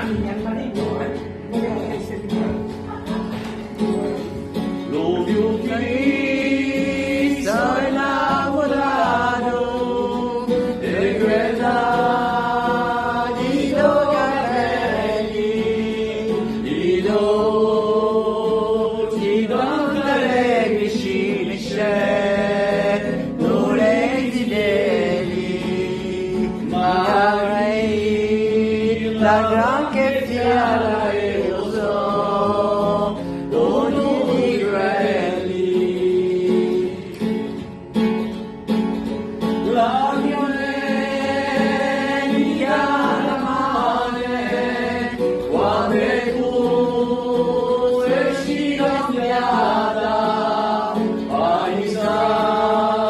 anni al marito, voleva essere di Lo più triste è innamorato e quella di tuoi capelli, di dolci donne vicini c'è, non è di neri, ma avrei la granché fiera e lo so, ogni quelli. La violencia la madre, quando è tu sei cambiata, ai sai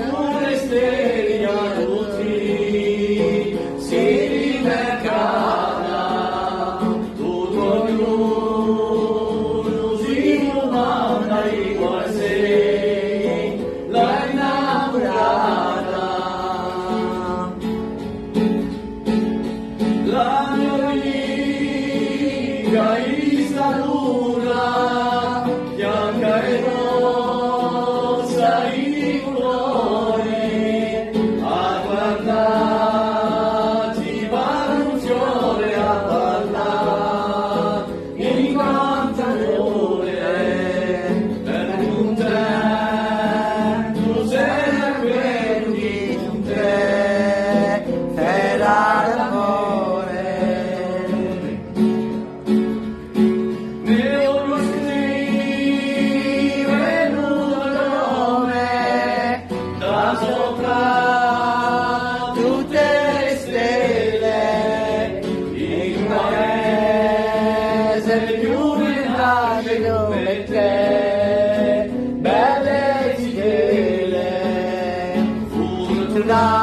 pure stelle tutti si rimercata, tutto ognuno si domanda di quale sei la innamorata. La mia amica in statura, bianca e rossa di colore, a guardarti pare un fiore, a parlare mi incanta l'ore, per un te, tu sei quello di un te, era l'amore. Devo scrivere il nome da sopra tutte le stelle, il paese più villaggio come te, belle stelle, fortunate.